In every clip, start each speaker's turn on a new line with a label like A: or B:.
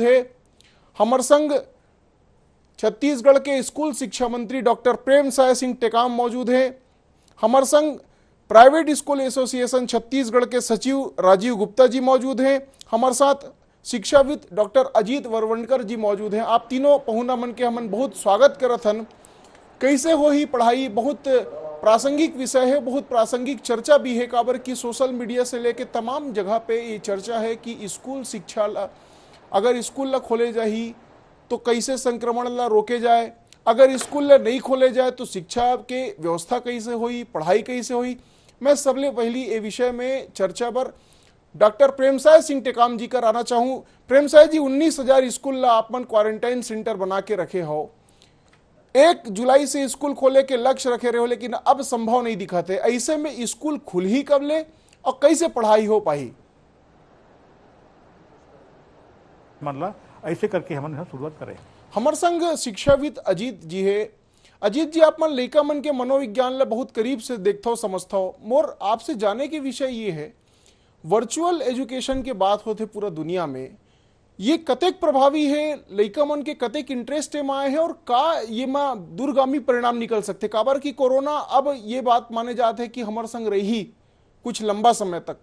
A: है। हमर संग छत्तीसगढ़ के स्कूल शिक्षा मंत्री डॉक्टर प्रेम साय सिंह टेकाम मौजूद हैं। हमर संग प्राइवेट स्कूल एसोसिएशन छत्तीसगढ़ के सचिव राजीव गुप्ता जी मौजूद हैं। हमारे साथ शिक्षाविद डॉक्टर अजीत वरवणकर जी मौजूद हैं। आप तीनों पहुना मन के हमन बहुत स्वागत करत हन। कैसे हो ही पढ़ाई बहुत प्रासंगिक विषय है, बहुत प्रासंगिक चर्चा भी है। काबर की सोशल मीडिया से लेके तमाम जगह पे ये चर्चा है कि स्कूल शिक्षा अगर स्कूल ला खोले जाही तो कैसे संक्रमण ला रोके जाए, अगर स्कूल ला नहीं खोले जाए तो शिक्षा के व्यवस्था कैसे होई, पढ़ाई कैसे होई। मैं सबले पहली ये विषय में चर्चा पर डॉक्टर प्रेमसाय सिंह टेकाम जी का आना चाहूँ। प्रेमसाय जी, 19,000 स्कूल ला आपन क्वारंटाइन सेंटर बना के रखे हो। 1 जुलाई से स्कूल खोले के लक्ष्य रखे रहे हो, लेकिन अब संभव नहीं दिखते। ऐसे में स्कूल खुल ही कब ले और कैसे पढ़ाई हो पाई?
B: मतलब ऐसे करके हम शुरुआत करें।
A: हमार संग शिक्षाविद अजीत जी है। अजीत जी, आप मन लइका मन के मनोविज्ञान ला बहुत करीब से देखते हो, समझते हो। मोर आपसे जाने के विषय ये है, वर्चुअल एजुकेशन के बात होते पूरा दुनिया में, ये कतेक प्रभावी है, लइका मन के कतेक इंटरेस्ट में आए हैं और का ये में दूरगामी परिणाम निकल सकते? काबर की कोरोना अब ये बात माने जाते हैं कि हमारे संग रही कुछ लंबा समय तक,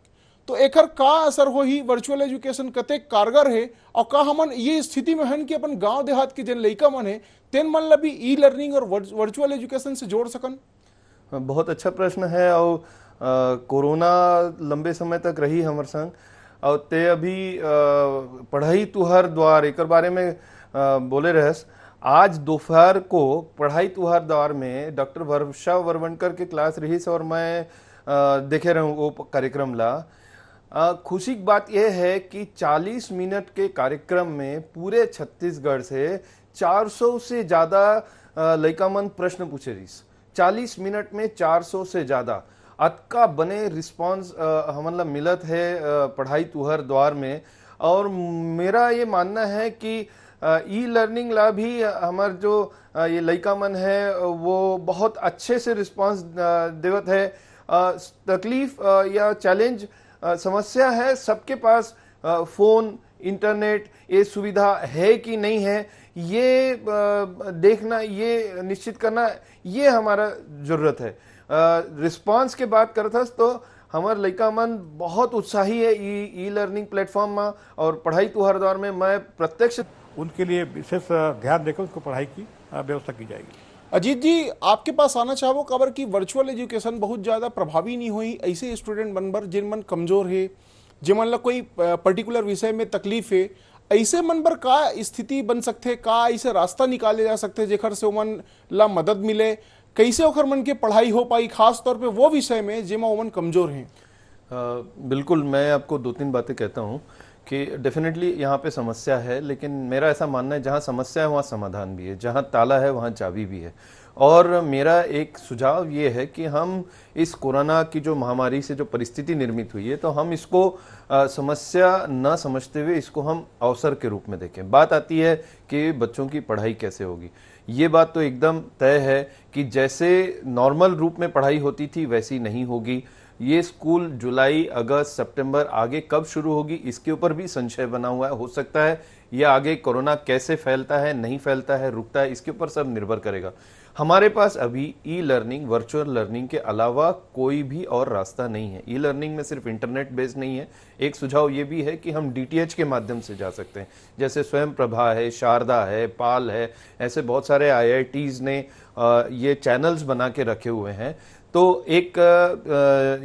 A: तो एकर का असर हो ही, वर्चुअल एजुकेशन कतेक कारगर है और का हमन ये स्थिति में हन कि अपन गांव देहात के जन लइका मन है तेन मन ला भी ई लर्निंग और वर्चुअल एजुकेशन से जोड़ सकन?
C: बहुत अच्छा प्रश्न है। और कोरोना लंबे समय तक रही हमर संग, और ते अभी पढ़ाई तुहर द्वार एक बारे में बोले रहस। आज दोपहर को पढ़ाई तुहर द्वार में डॉक्टर वर्षा वरवणकर के क्लास रही और मैं देखे रहूँ वो कार्यक्रम ला। खुशी की बात यह है कि 40 मिनट के कार्यक्रम में पूरे छत्तीसगढ़ से 400 से ज्यादा लइका मन प्रश्न पूछे रहीस। 40 मिनट में 400 से ज्यादा अतका बने रिस्पांस हमन ला मिलत है पढ़ाई तुहर द्वार में। और मेरा ये मानना है कि ई लर्निंग ला भी हमार जो ये लइका मन है वो बहुत अच्छे से रिस्पांस देवत है। तकलीफ या चैलेंज समस्या है, सबके पास फोन इंटरनेट ये सुविधा है कि नहीं है, ये देखना, ये निश्चित करना, ये हमारा जरूरत है। रिस्पांस के बात करता तो हमार लइका मन बहुत उत्साही है ई लर्निंग प्लेटफॉर्म में और पढ़ाई तुहर द्वार में। मैं प्रत्यक्ष
B: उनके लिए विशेष ध्यान देकर उसको पढ़ाई की व्यवस्था की जाएगी।
A: अजीत जी, आपके पास आना चाहो। खबर की वर्चुअल एजुकेशन बहुत ज़्यादा प्रभावी नहीं हुई ऐसे स्टूडेंट बनबर जिन मन कमजोर है, जिन मन ला कोई पर्टिकुलर विषय में तकलीफ है, ऐसे मन पर का स्थिति बन सकते, का ऐसे रास्ता निकाले जा सकते जेकर से ओमन ला मदद मिले, कैसे ओखर मन के पढ़ाई हो पाई, खास तौर पे वो विषय में जिमा ओमन कमजोर हैं?
C: बिल्कुल, मैं आपको 2-3 बातें कहता हूँ कि डेफिनेटली यहाँ पे समस्या है, लेकिन मेरा ऐसा मानना है जहाँ समस्या है वहाँ समाधान भी है, जहाँ ताला है वहाँ चाबी भी है। और मेरा एक सुझाव ये है कि हम इस कोरोना की जो महामारी से जो परिस्थिति निर्मित हुई है, तो हम इसको समस्या न समझते हुए इसको हम अवसर के रूप में देखें। बात आती है कि बच्चों की पढ़ाई कैसे होगी। ये बात तो एकदम तय है कि जैसे नॉर्मल रूप में पढ़ाई होती थी वैसी नहीं होगी। ये स्कूल जुलाई, अगस्त, सितंबर आगे कब शुरू होगी इसके ऊपर भी संशय बना हुआ है। हो सकता है ये आगे कोरोना कैसे फैलता है, नहीं फैलता है, रुकता है, इसके ऊपर सब निर्भर करेगा। हमारे पास अभी ई लर्निंग, वर्चुअल लर्निंग के अलावा कोई भी और रास्ता नहीं है। ई लर्निंग में सिर्फ इंटरनेट बेस्ड नहीं है। एक सुझाव ये भी है कि हम डीटीएच के माध्यम से जा सकते हैं, जैसे स्वयं प्रभा है, शारदा है, पाल है, ऐसे बहुत सारे आईआईटीज ने ये चैनल्स बना के रखे हुए हैं। तो एक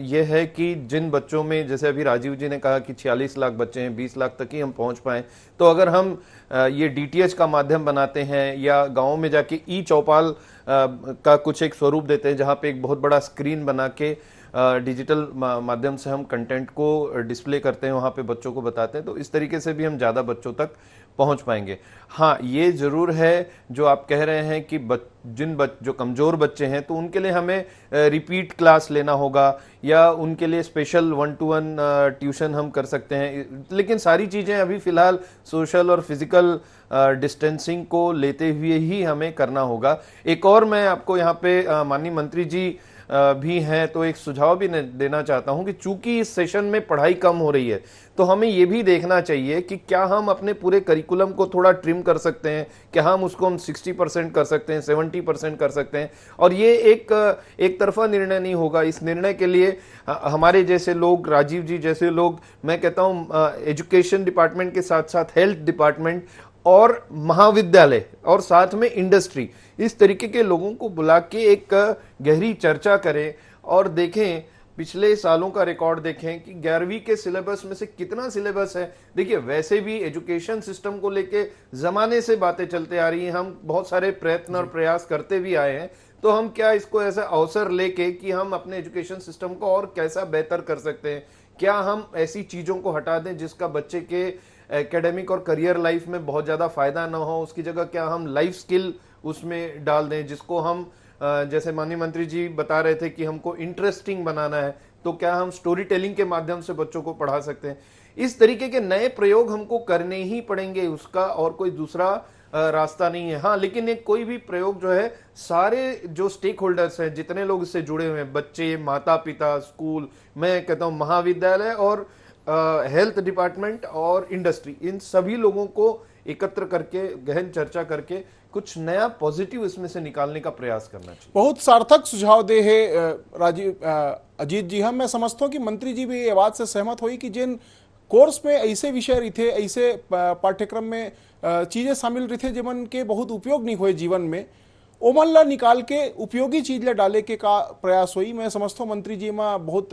C: ये है कि जिन बच्चों में, जैसे अभी राजीव जी ने कहा कि 46 लाख बच्चे हैं, 20 लाख तक ही हम पहुंच पाए, तो अगर हम ये डीटीएच का माध्यम बनाते हैं या गांव में जाके ई चौपाल का कुछ एक स्वरूप देते हैं जहां पे एक बहुत बड़ा स्क्रीन बना के डिजिटल माध्यम से हम कंटेंट को डिस्प्ले करते हैं, वहां पे बच्चों को बताते हैं, तो इस तरीके से भी हम ज़्यादा बच्चों तक पहुंच पाएंगे। हाँ, ये जरूर है जो आप कह रहे हैं कि जो कमजोर बच्चे हैं तो उनके लिए हमें रिपीट क्लास लेना होगा या उनके लिए स्पेशल 1-to-1 ट्यूशन हम कर सकते हैं। लेकिन सारी चीजें अभी फिलहाल सोशल और फिजिकल डिस्टेंसिंग को लेते हुए ही हमें करना होगा। एक और मैं आपको यहाँ पे माननीय मंत्री जी भी हैं, तो एक सुझाव भी देना चाहता हूं कि चूंकि इस सेशन में पढ़ाई कम हो रही है, तो हमें यह भी देखना चाहिए कि क्या हम अपने पूरे करिकुलम को थोड़ा ट्रिम कर सकते हैं, क्या हम उसको 60% कर सकते हैं, 70% कर सकते हैं। और ये एक तरफा निर्णय नहीं होगा। इस निर्णय के लिए हमारे जैसे लोग, राजीव जी जैसे लोग, मैं कहता हूं एजुकेशन डिपार्टमेंट के साथ साथ हेल्थ डिपार्टमेंट और महाविद्यालय और साथ में इंडस्ट्री, इस तरीके के लोगों को बुला के एक गहरी चर्चा करें और देखें, पिछले सालों का रिकॉर्ड देखें कि 11वीं के सिलेबस में से कितना सिलेबस है। देखिए, वैसे भी एजुकेशन सिस्टम को लेके जमाने से बातें चलते आ रही हैं, हम बहुत सारे प्रयत्न और प्रयास करते भी आए हैं, तो हम क्या इसको ऐसा अवसर लेके कि हम अपने एजुकेशन सिस्टम को और कैसा बेहतर कर सकते हैं, क्या हम ऐसी चीजों को हटा दें जिसका बच्चे के एकेडमिक और करियर लाइफ में बहुत ज्यादा फायदा ना हो, उसकी जगह क्या हम लाइफ स्किल उसमें डाल दें, जिसको हम जैसे माननीय मंत्री जी बता रहे थे कि हमको इंटरेस्टिंग बनाना है, तो क्या हम स्टोरी टेलिंग के माध्यम से बच्चों को पढ़ा सकते हैं। इस तरीके के नए प्रयोग हमको करने ही पड़ेंगे, उसका और कोई दूसरा रास्ता नहीं है। हाँ, लेकिन एक कोई भी प्रयोग जो है, सारे जो स्टेक होल्डर्स हैं, जितने लोग इससे जुड़े हुए हैं, बच्चे, माता पिता, स्कूल, मैं कहता हूं महाविद्यालय और हेल्थ डिपार्टमेंट और इंडस्ट्री, इन सभी लोगों को एकत्र करके गहन चर्चा करके कुछ नया पॉजिटिव इसमें से निकालने का प्रयास करना चाहिए।
A: बहुत सार्थक सुझाव दे है राजीव अजीत जी। हम मैं समझता हूँ कि मंत्री जी भी ये बात से सहमत हुई कि जिन कोर्स में ऐसे विषय रही थे, ऐसे पाठ्यक्रम में चीजें शामिल रही थे जिमन के बहुत उपयोग नहीं हुए जीवन में, ओमन ला निकाल के उपयोगी चीज ला डाले के का प्रयास हुई। मैं समझता हूँ मंत्री जी में बहुत